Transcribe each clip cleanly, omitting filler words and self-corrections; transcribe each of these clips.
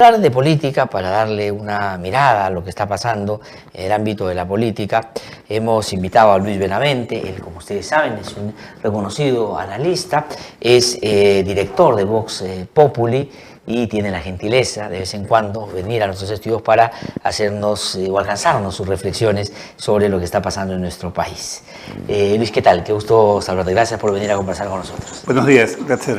Hablar de política para darle una mirada a lo que está pasando en el ámbito de la política. Hemos invitado a Luis Benavente, él, como ustedes saben, es un reconocido analista, es director de Vox Populi y tiene la gentileza de vez en cuando venir a nuestros estudios para hacernos o alcanzarnos sus reflexiones sobre lo que está pasando en nuestro país. Luis, ¿qué tal? Qué gusto saludarte. Gracias por venir a conversar con nosotros. Buenos días, gracias.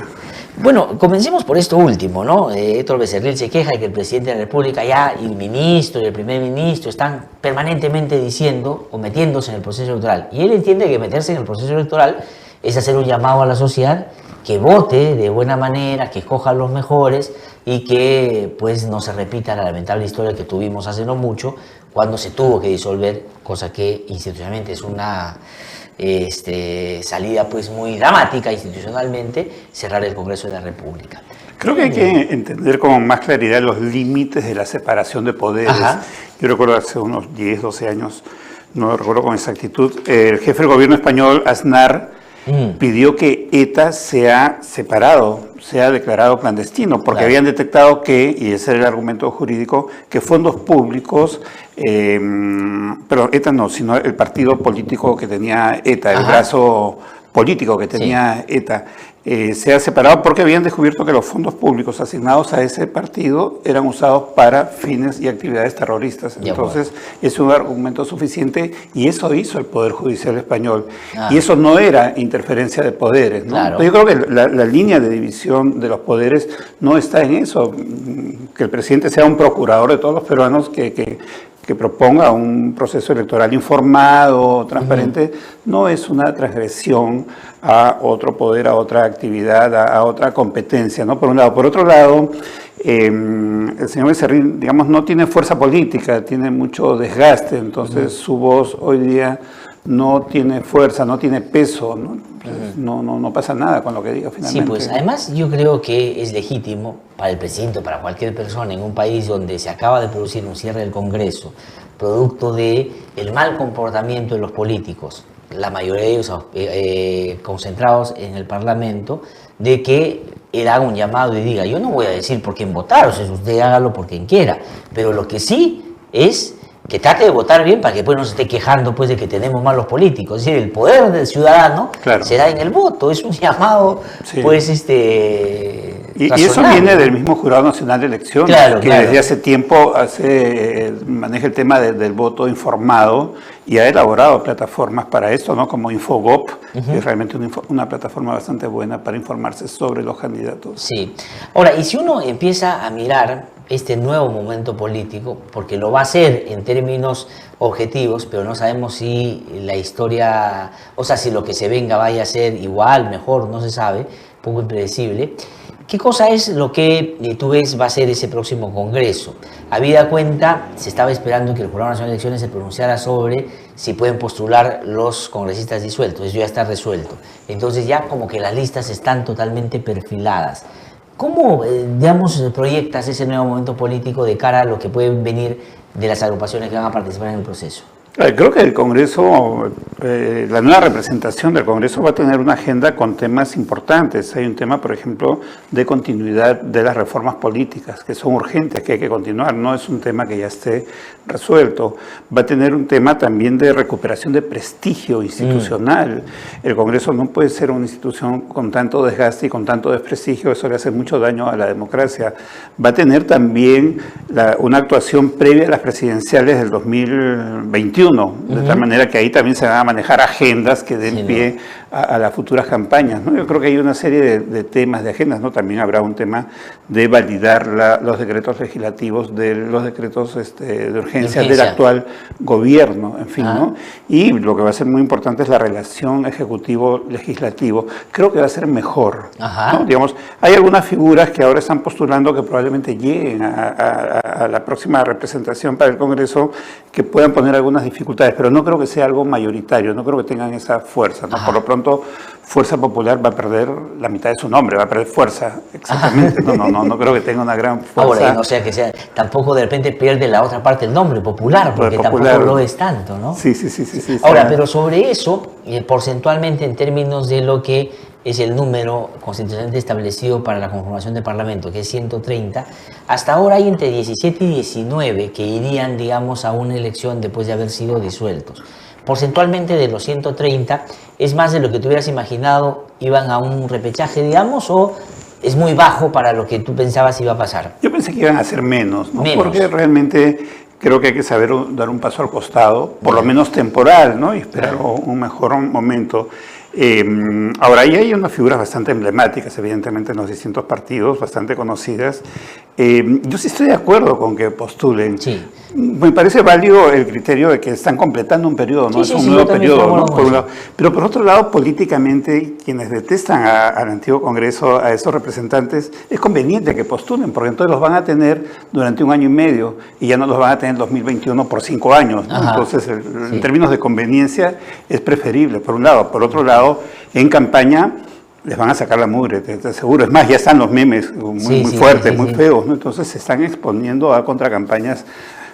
Bueno, comencemos por esto último, ¿no? Héctor Becerril se queja de que el presidente de la República ya, y el ministro y el primer ministro están permanentemente diciendo o metiéndose en el proceso electoral. Y él entiende que meterse en el proceso electoral es hacer un llamado a la sociedad que vote de buena manera, que escoja a los mejores y que pues no se repita la lamentable historia que tuvimos hace no mucho cuando se tuvo que disolver, cosa que institucionalmente es una salida pues muy dramática institucionalmente, cerrar el Congreso de la República. Creo que hay que entender con más claridad los límites de la separación de poderes. Ajá. Yo recuerdo hace unos 10, 12 años, no lo recuerdo con exactitud, el jefe del gobierno español, Aznar, pidió que ETA sea separado, sea declarado clandestino, porque habían detectado que, y ese era el argumento jurídico, que fondos públicos, pero ETA no, sino el partido político que tenía ETA, el brazo político que tenía ETA, se ha separado porque habían descubierto que los fondos públicos asignados a ese partido eran usados para fines y actividades terroristas. Entonces, es un argumento suficiente y eso hizo el Poder Judicial español. Y eso no era interferencia de poderes, ¿no? Claro. Yo creo que la línea de división de los poderes no está en eso, que el presidente sea un procurador de todos los peruanos que proponga un proceso electoral informado, transparente, no es una transgresión a otro poder, a otra actividad, a otra competencia, ¿no? Por un lado. Por otro lado, el señor Becerril, digamos, no tiene fuerza política, tiene mucho desgaste, entonces su voz hoy día no tiene fuerza, no tiene peso, ¿no? No pasa nada con lo que diga finalmente. Sí, pues además yo creo que es legítimo para el presidente o para cualquier persona en un país donde se acaba de producir un cierre del Congreso, producto del mal comportamiento de los políticos, la mayoría de ellos concentrados en el Parlamento, de que él haga un llamado y diga, yo no voy a decir por quién votar, o sea, usted hágalo por quien quiera, pero lo que sí es que trate de votar bien para que después no se esté quejando pues, de que tenemos malos políticos. Es decir, el poder del ciudadano será en el voto. Es un llamado, pues, y eso viene del mismo Jurado Nacional de Elecciones, que desde hace tiempo maneja el tema del voto informado y ha elaborado plataformas para esto, ¿no? Como Infogop, que es realmente una plataforma bastante buena para informarse sobre los candidatos. Sí. Ahora, y si uno empieza a mirar este nuevo momento político, porque lo va a hacer en términos objetivos, pero no sabemos si la historia, o sea, si lo que se venga vaya a ser igual, mejor, no se sabe, poco impredecible. ¿Qué cosa es lo que tú ves va a ser ese próximo Congreso? Habida cuenta, se estaba esperando que el Jurado Nacional de Elecciones se pronunciara sobre si pueden postular los congresistas disueltos. Eso ya está resuelto. Entonces ya como que las listas están totalmente perfiladas. ¿Cómo, digamos, proyectas ese nuevo momento político de cara a lo que puede venir de las agrupaciones que van a participar en el proceso? Creo que el Congreso, la nueva representación del Congreso va a tener una agenda con temas importantes. Hay un tema, por ejemplo, de continuidad de las reformas políticas, que son urgentes, que hay que continuar. No es un tema que ya esté resuelto. Va a tener un tema también de recuperación de prestigio institucional. El Congreso no puede ser una institución con tanto desgaste y con tanto desprestigio. Eso le hace mucho daño a la democracia. Va a tener también una actuación previa a las presidenciales del 2021. De tal manera que ahí también se van a manejar agendas que den pie a las futuras campañas, ¿no? Yo creo que hay una serie de temas, de agendas, ¿no? También habrá un tema de validar los decretos legislativos, de los decretos de urgencia del actual gobierno, en fin, ¿no? Y lo que va a ser muy importante es la relación ejecutivo-legislativo. Creo que va a ser mejor, ¿no? Digamos, hay algunas figuras que ahora están postulando que probablemente lleguen a la próxima representación para el Congreso que puedan poner algunas dificultades, pero no creo que sea algo mayoritario, no creo que tengan esa fuerza, ¿no? Por lo pronto Fuerza Popular va a perder la mitad de su nombre, va a perder fuerza, exactamente. No creo que tenga una gran fuerza. Ahora, y no sea que sea, tampoco de repente pierde la otra parte del nombre, popular, porque tampoco lo es tanto, ¿no? Sí. Ahora, pero sobre eso, porcentualmente en términos de lo que es el número constitucionalmente establecido para la conformación del Parlamento, que es 130, hasta ahora hay entre 17 y 19 que irían, digamos, a una elección después de haber sido disueltos. Porcentualmente de los 130, ¿es más de lo que tú hubieras imaginado iban a un repechaje, digamos, o es muy bajo para lo que tú pensabas iba a pasar? Yo pensé que iban a ser menos, ¿no? Menos. Porque realmente creo que hay que saber dar un paso al costado, por lo menos temporal, ¿no? Y esperar un mejor momento. Ahora, ahí hay unas figuras bastante emblemáticas, evidentemente, en los distintos partidos, bastante conocidas. Yo sí estoy de acuerdo con que postulen. Sí. Me parece válido el criterio de que están completando un periodo, ¿no? Sí, es un nuevo periodo, ¿no? Por un lado. Pero por otro lado, políticamente, quienes detestan al antiguo Congreso, a esos representantes, es conveniente que postulen, porque entonces los van a tener durante 1 año y medio y ya no los van a tener en 2021 por 5 años, ¿no? Entonces, en términos de conveniencia, es preferible, por un lado. Por otro lado, en campaña les van a sacar la mugre, te aseguro. Es más, ya están los memes muy fuertes, muy feos, ¿no? Entonces se están exponiendo a contracampañas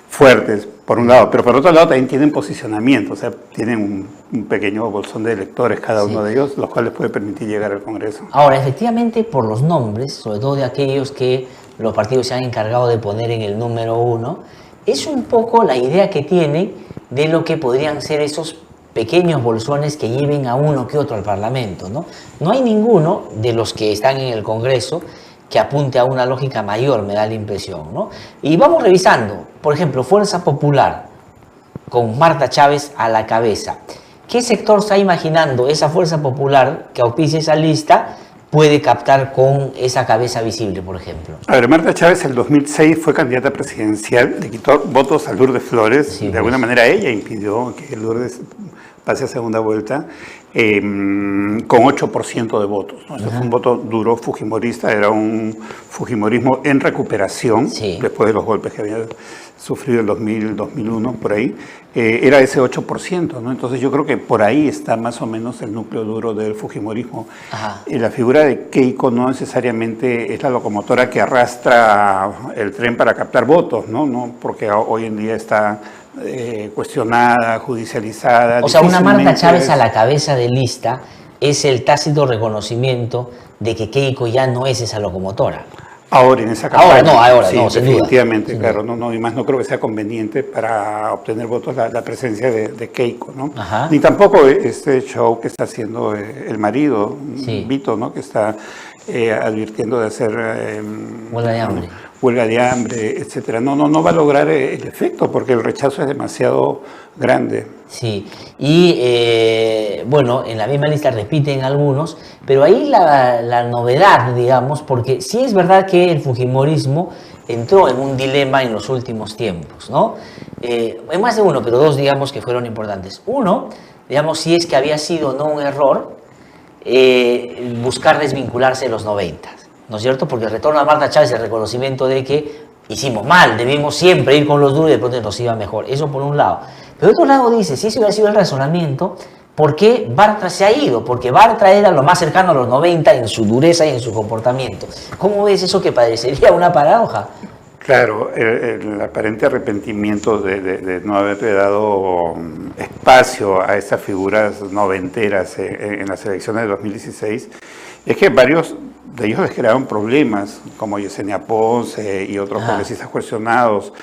fuertes, por un lado, pero por otro lado también tienen posicionamiento, o sea, tienen un pequeño bolsón de electores cada uno de ellos, los cuales puede permitir llegar al Congreso. Ahora, efectivamente, por los nombres, sobre todo de aquellos que los partidos se han encargado de poner en el número 1, es un poco la idea que tienen de lo que podrían ser esos pequeños bolsones que lleven a uno que otro al Parlamento, ¿no? No hay ninguno de los que están en el Congreso que apunte a una lógica mayor, me da la impresión, ¿no? Y vamos revisando, por ejemplo, Fuerza Popular, con Marta Chávez a la cabeza. ¿Qué sector está imaginando esa Fuerza Popular que auspicia esa lista puede captar con esa cabeza visible, por ejemplo? A ver, Marta Chávez en el 2006 fue candidata presidencial, le quitó votos a Lourdes Flores, de alguna manera ella impidió que Lourdes pase a segunda vuelta, con 8% de votos, ¿no? Ese fue un voto duro fujimorista, era un fujimorismo en recuperación, después de los golpes que había sufrido en 2000, 2001, por ahí, era ese 8%, ¿no? Entonces yo creo que por ahí está más o menos el núcleo duro del fujimorismo. La figura de Keiko no necesariamente es la locomotora que arrastra el tren para captar votos, ¿no? Porque hoy en día está cuestionada, judicializada. O sea, una Marta Chávez a la cabeza de lista es el tácito reconocimiento de que Keiko ya no es esa locomotora. Ahora, en esa campaña. Ahora sí, no, sin definitivamente, duda. claro. No, y más no creo que sea conveniente para obtener votos la presencia de Keiko, ¿no? Ni tampoco este show que está haciendo el marido, Vito, ¿no? Que está advirtiendo de hacer huelga de hambre, etcétera. No va a lograr el efecto porque el rechazo es demasiado grande. Sí, y bueno, en la misma lista repiten algunos, pero ahí la novedad, digamos, porque sí es verdad que el fujimorismo entró en un dilema en los últimos tiempos, ¿no? Hay más de uno, pero dos, digamos, que fueron importantes. Uno, digamos, si es que había sido no un error buscar desvincularse de los 90, ¿no es cierto? Porque el retorno a Marta Chávez, el reconocimiento de que hicimos mal, debimos siempre ir con los duros y de pronto nos iba mejor. Eso por un lado. Pero de otro lado dice, si ese hubiera sido el razonamiento, ¿por qué Bartra se ha ido? Porque Bartra era lo más cercano a los 90 en su dureza y en su comportamiento. ¿Cómo ves eso que parecería una paradoja? Claro, el aparente arrepentimiento de no haberle dado espacio a estas figuras noventeras en las elecciones de 2016 es que varios de ellos les crearon problemas, como Yesenia Ponce y otros congresistas cuestionados,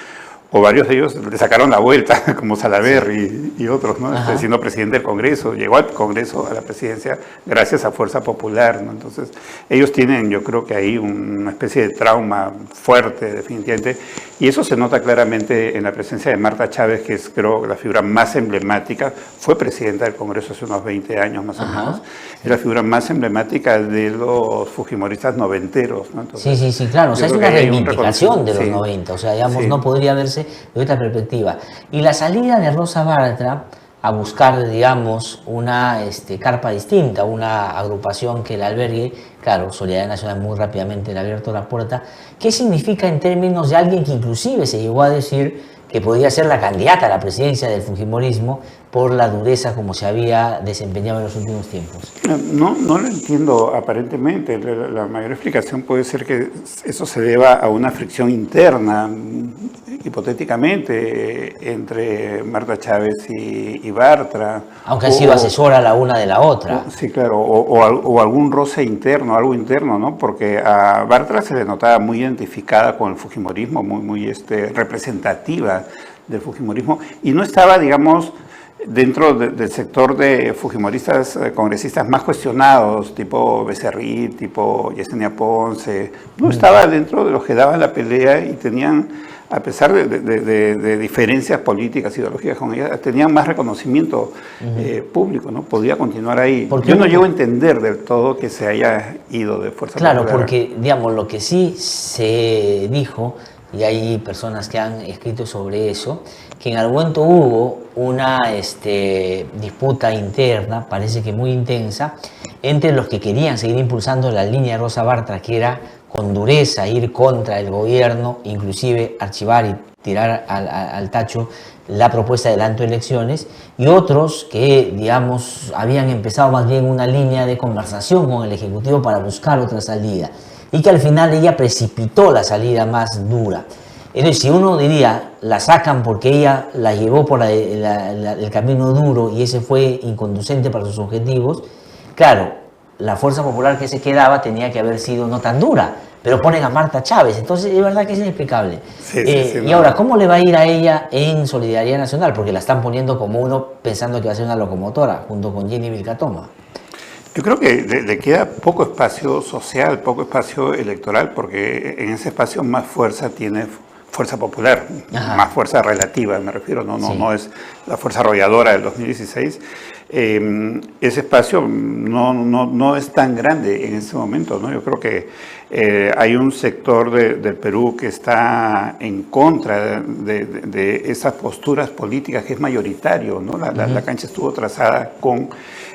o varios de ellos le sacaron la vuelta, como Salaverry y otros, ¿no? Siendo presidente del Congreso, llegó al Congreso, a la presidencia, gracias a Fuerza Popular, ¿no? Entonces, ellos tienen, yo creo que ahí una especie de trauma fuerte, definitivamente, y eso se nota claramente en la presencia de Marta Chávez, que es, creo, la figura más emblemática, fue presidenta del Congreso hace unos 20 años más o menos, es la figura más emblemática de los fujimoristas noventeros, ¿no? Entonces, sí, claro, o sea, es una reivindicación de los 90, o sea, digamos, no podría verse de otra perspectiva. Y la salida de Rosa Bartra a buscar, digamos, una carpa distinta, una agrupación que la albergue, claro, Solidaridad Nacional muy rápidamente le ha abierto la puerta. ¿Qué significa en términos de alguien que inclusive se llegó a decir que podía ser la candidata a la presidencia del fujimorismo, por la dureza como se había desempeñado en los últimos tiempos? No, no lo entiendo aparentemente. La mayor explicación puede ser que eso se deba a una fricción interna, hipotéticamente, entre Marta Chávez y Bartra. Aunque han sido asesora la una de la otra. Sí, claro, o algún roce interno, algo interno, ¿no? Porque a Bartra se le notaba muy identificada con el fujimorismo, muy representativa del fujimorismo, y no estaba, digamos, dentro del sector de fujimoristas congresistas más cuestionados, tipo Becerril, tipo Yesenia Ponce, no estaba dentro de los que daban la pelea y tenían, a pesar de diferencias políticas, ideológicas con ella, tenían más reconocimiento público, ¿no? Podía continuar ahí. Yo no llego a entender del todo que se haya ido de Fuerza Popular. Claro, porque, digamos, lo que sí se dijo, y hay personas que han escrito sobre eso, que en algún momento hubo una disputa interna, parece que muy intensa, entre los que querían seguir impulsando la línea de Rosa Bartra, que era con dureza ir contra el gobierno, inclusive archivar y tirar al tacho la propuesta de adelanto de elecciones, y otros que, digamos, habían empezado más bien una línea de conversación con el Ejecutivo para buscar otra salida, y que al final ella precipitó la salida más dura. Entonces, si uno diría, la sacan porque ella la llevó por el camino duro y ese fue inconducente para sus objetivos, claro, la Fuerza Popular que se quedaba tenía que haber sido no tan dura, pero ponen a Marta Chávez, entonces es verdad que es inexplicable. Y ahora, ¿cómo le va a ir a ella en Solidaridad Nacional? Porque la están poniendo como uno pensando que va a ser una locomotora, junto con Jenny Vilcatoma. Yo creo que le queda poco espacio social, poco espacio electoral, porque en ese espacio más fuerza tiene Fuerza Popular, más fuerza relativa, me refiero, no es la fuerza arrolladora del 2016. Ese espacio no es tan grande en este momento, ¿no? Yo creo que hay un sector del Perú que está en contra de esas posturas políticas, que es mayoritario, ¿no? La cancha estuvo trazada con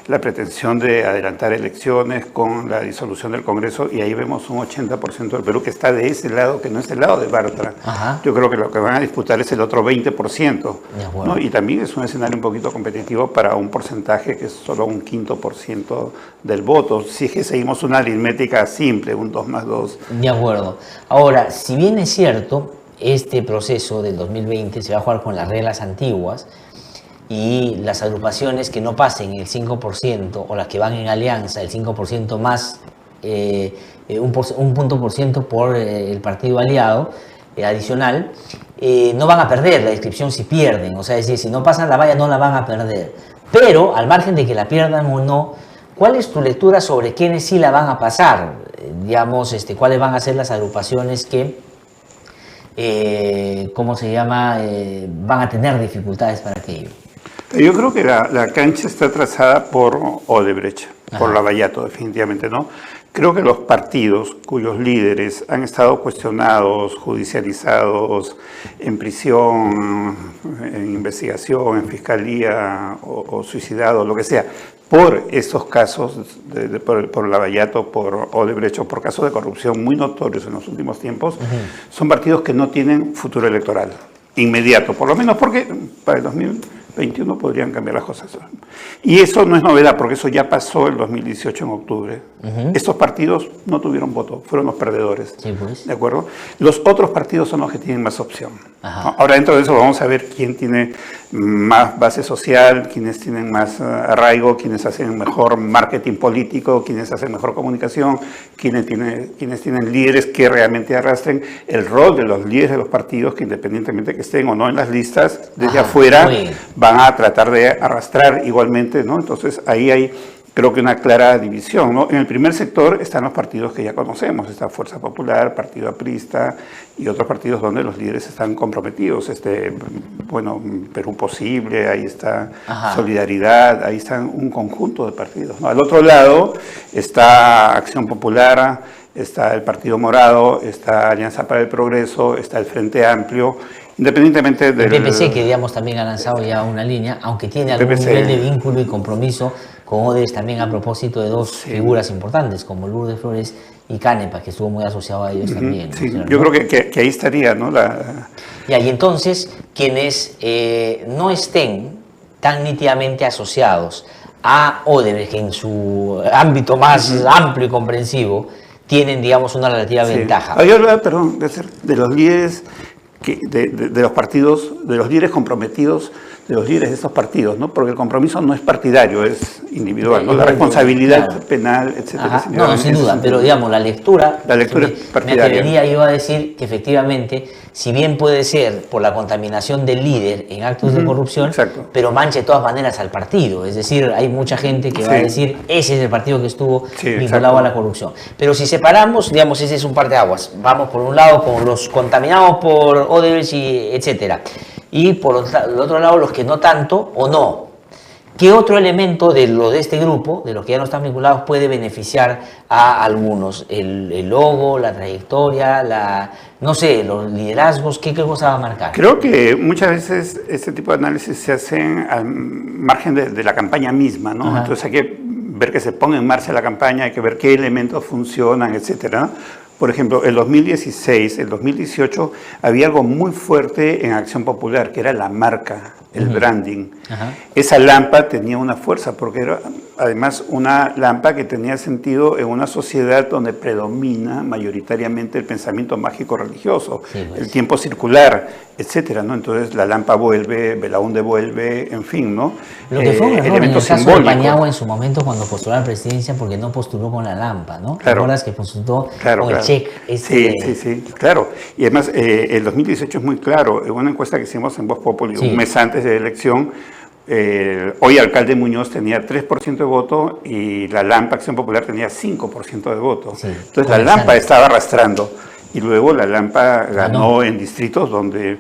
la pretensión de adelantar elecciones, con la disolución del Congreso, y ahí vemos un 80% del Perú que está de ese lado, que no es el lado de Bartra. Yo creo que lo que van a disputar es el otro 20%, ¿no? Y también es un escenario un poquito competitivo para un porcentaje que es solo un 5% del voto, si es que seguimos una aritmética simple, un 2 más 2. De acuerdo. Ahora, si bien es cierto, este proceso del 2020 se va a jugar con las reglas antiguas, y las agrupaciones que no pasen el 5% o las que van en alianza, el 5% más un punto por ciento por el partido aliado adicional, no van a perder la inscripción si pierden. O sea, es decir, si no pasan la valla no la van a perder. Pero al margen de que la pierdan o no, ¿cuál es tu lectura sobre quiénes sí la van a pasar? Digamos, cuáles van a ser las agrupaciones que van a tener dificultades para aquello. Yo creo que la cancha está trazada por Odebrecht, por Lavallato, definitivamente, ¿no? Creo que los partidos cuyos líderes han estado cuestionados, judicializados, en prisión, en investigación, en fiscalía o suicidados, lo que sea, por estos casos, por Lavallato, por Odebrecht, o por casos de corrupción muy notorios en los últimos tiempos, son partidos que no tienen futuro electoral inmediato, por lo menos porque para el 2021 podrían cambiar las cosas. Y eso no es novedad, porque eso ya pasó el 2018 en octubre. Estos partidos no tuvieron voto, fueron los perdedores. Sí, pues. ¿De acuerdo? Los otros partidos son los que tienen más opción. Ahora, dentro de eso vamos a ver quién tiene más base social, quiénes tienen más arraigo, quiénes hacen mejor marketing político, quiénes hacen mejor comunicación, quiénes tienen líderes que realmente arrastren. El rol de los líderes de los partidos, que independientemente que estén o no en las listas, desde afuera van a tratar de arrastrar igualmente, ¿no? Entonces ahí hay, creo que, una clara división, ¿no? En el primer sector están los partidos que ya conocemos, está Fuerza Popular, Partido Aprista y otros partidos donde los líderes están comprometidos, Perú Posible, ahí está Solidaridad, ahí están un conjunto de partidos, ¿no? Al otro lado está Acción Popular, está el Partido Morado, está Alianza para el Progreso, está el Frente Amplio, independientemente del... El PPC, que digamos también ha lanzado ya una línea, aunque tiene algún nivel de vínculo y compromiso con Odebrecht también, a propósito de dos figuras importantes como Lourdes Flores y Canepa, que estuvo muy asociado a ellos también. Sí, ¿no? Yo creo que ahí estaría, ¿no? Y entonces, quienes no estén tan nítidamente asociados a Odebrecht, que en su ámbito más amplio y comprensivo tienen, digamos, una relativa ventaja. Yo hablaba, perdón, de los líderes, de los partidos, de los líderes comprometidos, de los líderes de estos partidos, ¿no? Porque el compromiso no es partidario, es individual, ¿no? La responsabilidad penal, etcétera. No, sin duda, pero digamos, la lectura es partidaria. Me atrevería yo a decir que efectivamente, si bien puede ser por la contaminación del líder en actos de corrupción, pero mancha de todas maneras al partido. Es decir, hay mucha gente que va a decir, ese es el partido que estuvo vinculado a la corrupción. Pero si separamos, digamos, ese es un par de aguas. Vamos por un lado con los contaminados por Odebrecht, etcétera. Y por el otro lado, los que no tanto o no. ¿Qué otro elemento de este grupo, de los que ya no están vinculados, puede beneficiar a algunos? El logo, la trayectoria, no sé, los liderazgos, ¿qué cosa va a marcar? Creo que muchas veces este tipo de análisis se hacen al margen de la campaña misma, ¿no? Entonces hay que ver que se ponga en marcha la campaña, hay que ver qué elementos funcionan, etcétera, ¿no? Por ejemplo, el 2016, el 2018, había algo muy fuerte en Acción Popular, que era la marca, el branding. Esa lampa tenía una fuerza, porque era además una lampa que tenía sentido en una sociedad donde predomina mayoritariamente el pensamiento mágico religioso, el tiempo circular, etcétera, ¿no? Entonces la lampa vuelve, Belaúnde vuelve, en fin, ¿no? Lo que fue un error en el caso de Paniagua en su momento cuando postuló a la presidencia, porque no postuló con la lampa, ¿no? ¿Te acuerdas que postuló con el check? Sí, claro. Y además, el 2018 es muy claro. En una encuesta que hicimos en Voz Populi, un mes antes de la elección, hoy alcalde Muñoz tenía 3% de voto y la lampa Acción Popular tenía 5% de voto. Entonces la lampa estaba arrastrando y luego la lampa ganó en distritos donde,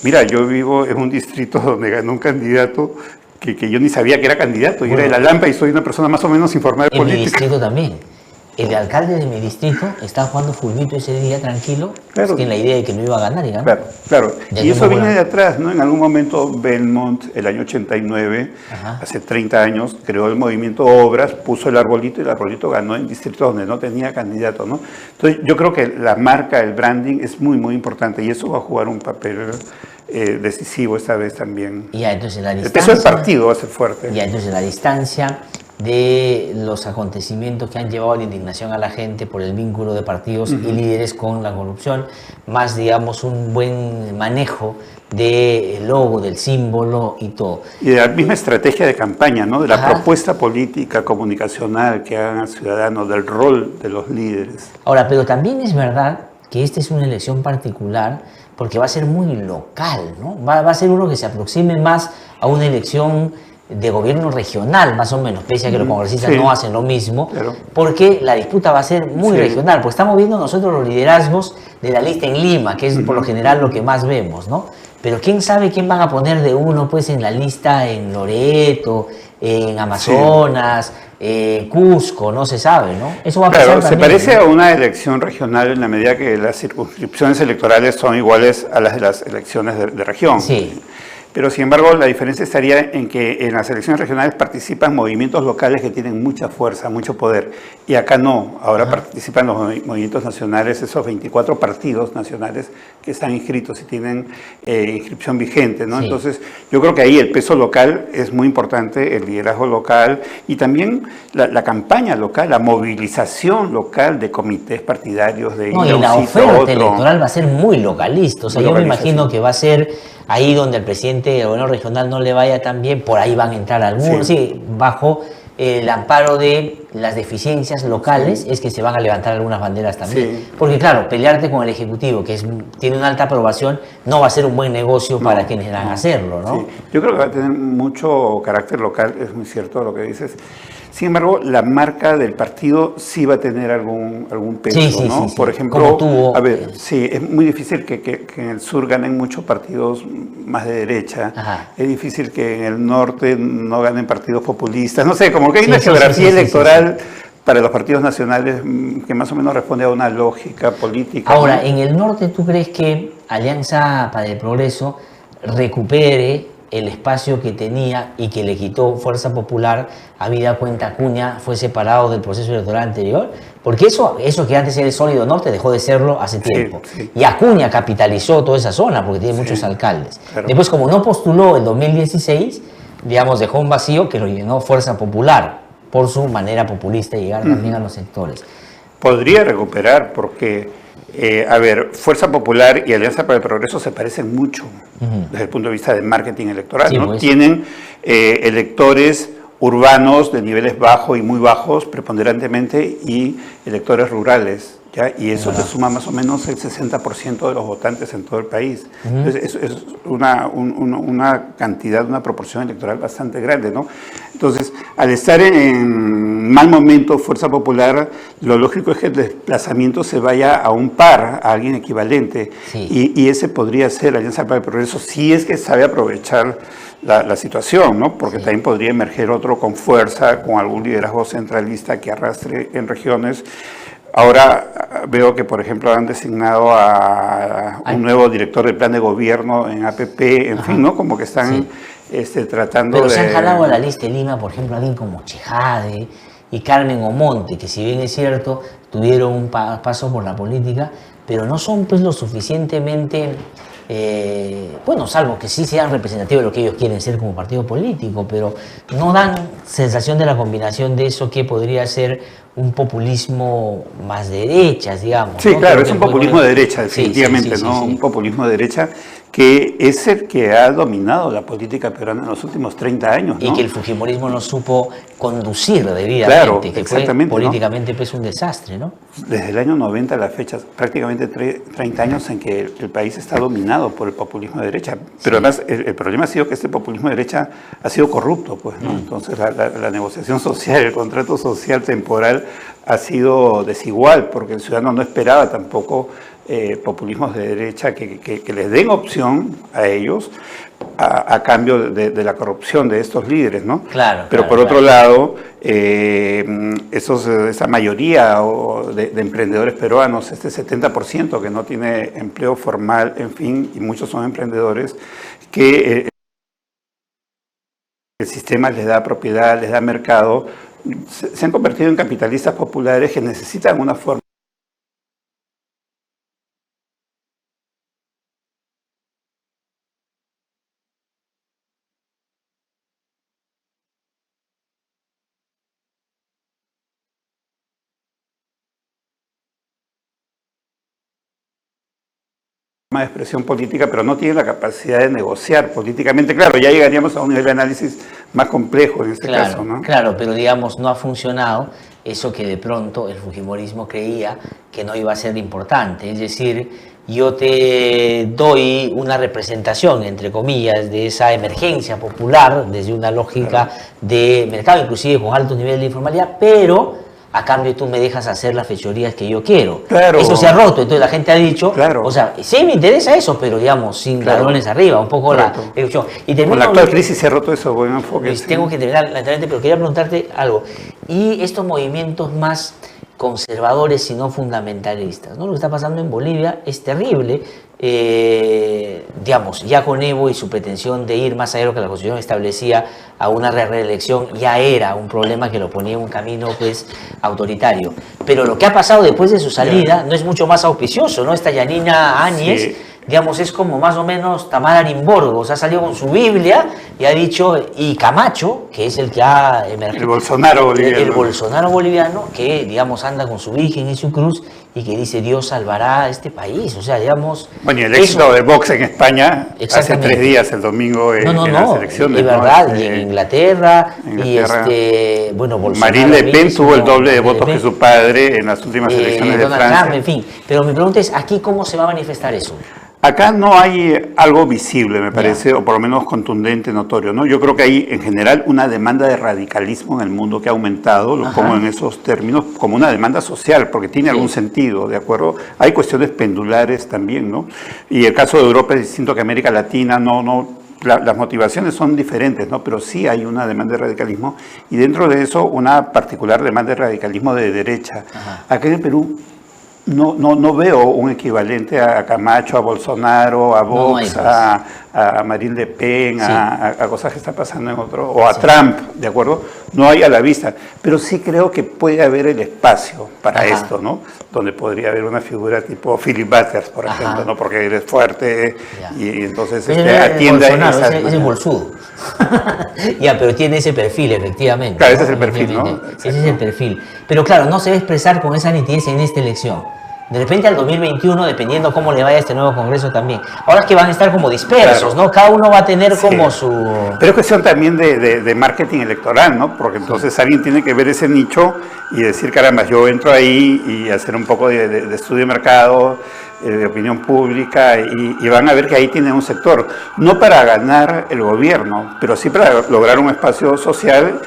mira, yo vivo en un distrito donde ganó un candidato que yo ni sabía que era candidato, y era de la lampa y soy una persona más o menos informada de política. En mi distrito también. El alcalde de mi distrito estaba jugando fulbito ese día tranquilo, tiene la idea de que no iba a ganar y ganó. Claro. Y eso viene de atrás, ¿no? En algún momento Belmont, el año 89, hace 30 años, creó el movimiento Obras, puso el arbolito y el arbolito ganó en distritos donde no tenía candidato, ¿no? Entonces yo creo que la marca, el branding es muy, muy importante y eso va a jugar un papel decisivo esta vez también. Ya, entonces la distancia, el peso del partido va a ser fuerte. Ya, entonces la distancia de los acontecimientos que han llevado a la indignación a la gente por el vínculo de partidos y líderes con la corrupción, más, digamos, un buen manejo del logo, del símbolo y todo. Y de la misma estrategia de campaña, ¿no? De la propuesta política, comunicacional que hagan al ciudadano, del rol de los líderes. Ahora, pero también es verdad que esta es una elección particular porque va a ser muy local, ¿no? Va a ser uno que se aproxime más a una elección de gobierno regional, más o menos, pese a que los congresistas no hacen lo mismo, porque la disputa va a ser muy regional, pues estamos viendo nosotros los liderazgos de la lista en Lima, que es por lo general lo que más vemos, ¿no? Pero quién sabe quién van a poner de uno, pues, en la lista en Loreto, en Amazonas, Cusco, no se sabe, ¿no? Eso va a pasar también, se parece a una elección regional en la medida que las circunscripciones electorales son iguales a las de las elecciones de región. Pero, sin embargo, la diferencia estaría en que en las elecciones regionales participan movimientos locales que tienen mucha fuerza, mucho poder. Y acá no. Ahora participan los movimientos nacionales, esos 24 partidos nacionales que están inscritos y tienen inscripción vigente, ¿no? Entonces, yo creo que ahí el peso local es muy importante, el liderazgo local y también la campaña local, la movilización local de comités partidarios, de ir a un sitio a otro. Y la oferta electoral va a a ser muy localista. O sea, yo me imagino que va a ser ahí donde el presidente del gobierno regional no le vaya tan bien, por ahí van a entrar algunos, bajo el amparo de las deficiencias locales, es que se van a levantar algunas banderas también. Porque claro, pelearte con el Ejecutivo, que tiene una alta aprobación, no va a ser un buen negocio para quienes van a hacerlo, ¿no? Yo creo que va a tener mucho carácter local, es muy cierto lo que dices. Sin embargo, la marca del partido sí va a tener algún peso, ¿no? Por ejemplo, a ver, es muy difícil que en el sur ganen muchos partidos más de derecha. Es difícil que en el norte no ganen partidos populistas. No sé, como que hay una geografía electoral para los partidos nacionales que más o menos responde a una lógica política. Ahora, ¿en el norte tú crees que Alianza para el Progreso recupere el espacio que tenía y que le quitó Fuerza Popular, habida cuenta Acuña, fue separado del proceso electoral anterior? Porque eso que antes era el sólido norte dejó de serlo hace tiempo. Y Acuña capitalizó toda esa zona porque tiene muchos alcaldes. Después, como no postuló el 2016, digamos, dejó un vacío que lo llenó Fuerza Popular por su manera populista de llegar también a los sectores. Podría recuperar porque, a ver, Fuerza Popular y Alianza para el Progreso se parecen mucho desde el punto de vista de marketing electoral, Sí, ¿no? pues. Tienen electores urbanos de niveles bajos y muy bajos preponderantemente y electores rurales, ¿ya? Y eso te suma más o menos el 60% de los votantes en todo el país. Entonces, es una cantidad, una proporción electoral bastante grande, ¿no? Entonces, al estar en mal momento Fuerza Popular, lo lógico es que el desplazamiento se vaya a un par, a alguien equivalente. Sí. Y ese podría ser Alianza para el Progreso, si es que sabe aprovechar la situación, ¿no? Porque también podría emerger otro con fuerza, con algún liderazgo centralista que arrastre en regiones. Ahora veo que, por ejemplo, han designado a un nuevo director del plan de gobierno en APP, en fin, ¿no? Como que están tratando Pero de... se han jalado a la lista de Lima, por ejemplo, alguien como Chejade y Carmen Omonte, que si bien es cierto, tuvieron un paso por la política, pero no son pues lo suficientemente... bueno, salvo que sí sean representativos de lo que ellos quieren ser como partido político, pero no dan sensación de la combinación de eso que podría ser un populismo más de derechas, digamos. Sí, ¿no? claro, Creo es que un populismo de derecha, definitivamente, sí, ¿no? Un populismo de derecha que es el que ha dominado la política peruana en los últimos 30 años, ¿no? Y que el fujimorismo no supo conducir debidamente, Claro, que fue exactamente, políticamente pues un desastre, ¿no? Desde el año 90 a la fecha, prácticamente 30 años en que el país está dominado por el populismo de derecha. Pero además el problema ha sido que este populismo de derecha ha sido corrupto, pues, ¿no? Entonces la negociación social, el contrato social temporal ha sido desigual, porque el ciudadano no esperaba tampoco populismos de derecha que les den opción a ellos a cambio de la corrupción de estos líderes, ¿no? Claro. Pero por otro lado, esa mayoría de emprendedores peruanos, este 70% que no tiene empleo formal, en fin, y muchos son emprendedores, que el sistema les da propiedad, les da mercado, se han convertido en capitalistas populares que necesitan una forma de expresión política, pero no tiene la capacidad de negociar políticamente. Claro, ya llegaríamos a un nivel de análisis más complejo en este caso, ¿no? Claro, pero digamos, no ha funcionado eso que de pronto el fujimorismo creía que no iba a ser importante. Es decir, yo te doy una representación, entre comillas, de esa emergencia popular desde una lógica de mercado, inclusive con altos niveles de informalidad, pero a cambio tú me dejas hacer las fechorías que yo quiero. Claro. Eso se ha roto, entonces la gente ha dicho, claro. O sea, sí me interesa eso, pero digamos, sin ladrones arriba, un poco la elección. Y con la actual crisis se ha roto eso, buen enfoque. Luis, tengo que terminar lamentablemente, pero quería preguntarte algo. Y estos movimientos más conservadores y no fundamentalistas, ¿no? Lo que está pasando en Bolivia es terrible. Digamos, ya con Evo y su pretensión de ir más allá de lo que la Constitución establecía a una reelección, ya era un problema que lo ponía en un camino pues autoritario. Pero lo que ha pasado después de su salida no es mucho más auspicioso, ¿no? Esta Yanina Áñez, digamos, es como más o menos Tamara Arimborgo, o sea, ha salido con su Biblia y ha dicho, y Camacho, que es el que ha emergido. El Bolsonaro boliviano. El Bolsonaro boliviano, que, digamos, anda con su Virgen y su cruz y que dice, Dios salvará a este país, o sea, digamos... Bueno, y el éxito de Vox en España, hace 3 días, el domingo, en las elecciones. Es verdad, y en Inglaterra, y bueno, Bolsonaro... Marine Le Pen tuvo el doble de votos que su padre en las últimas elecciones de Donald Francia. Trump, en fin, pero mi pregunta es, ¿aquí cómo se va a manifestar eso? Acá no hay algo visible, me parece, o por lo menos contundente, notorio, ¿no? Yo creo que hay, en general, una demanda de radicalismo en el mundo que ha aumentado, lo pongo en esos términos, como una demanda social, porque tiene algún sentido, ¿de acuerdo? Hay cuestiones pendulares también, ¿no? Y el caso de Europa es distinto que América Latina, las motivaciones son diferentes, ¿no? Pero sí hay una demanda de radicalismo, y dentro de eso, una particular demanda de radicalismo de derecha. Acá en el Perú, no veo un equivalente a Camacho, a Bolsonaro, a Vox, a a Marine Le Pen, Sí. a cosas que están pasando en otro, o a Trump, ¿de acuerdo? No hay a la vista, pero sí creo que puede haber el espacio para Ajá. esto, ¿no? Donde podría haber una figura tipo Philip Butters, por Ajá. ejemplo, ¿no? Porque él es fuerte Ya. y entonces Pero atiende a Bolsonaro, esas ese es maneras. bolsudo. Ya, pero tiene ese perfil, efectivamente. Claro, ese es el perfil, ¿no? Ese es el perfil. Pero claro, no se va a expresar con esa nitidez en esta elección. De repente al 2021, dependiendo cómo le vaya a este nuevo Congreso también. Ahora es que van a estar como dispersos, Claro. ¿no? Cada uno va a tener Sí. como su... Pero es cuestión también de marketing electoral, ¿no? Porque entonces alguien tiene que ver ese nicho y decir, caramba, yo entro ahí y hacer un poco de estudio de mercado, de opinión pública, y van a ver que ahí tienen un sector, no para ganar el gobierno, pero sí para lograr un espacio social.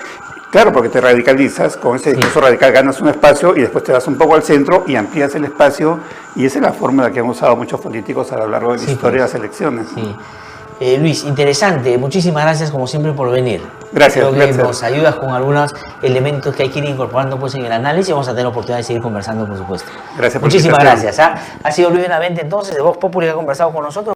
Claro, porque te radicalizas, con ese discurso radical ganas un espacio y después te vas un poco al centro y amplías el espacio, y esa es la fórmula que han usado muchos políticos a lo largo de la Sí, historia pues. de las elecciones. Sí. Luis, interesante. Muchísimas gracias como siempre por venir. Gracias, Creo que gracias. nos ayudas con algunos elementos que hay que ir incorporando pues, en el análisis y vamos a tener la oportunidad de seguir conversando, por supuesto. Gracias por la Muchísimas invitación. gracias. Ha sido Luis Benavente entonces de Vox Populi que ha conversado con nosotros.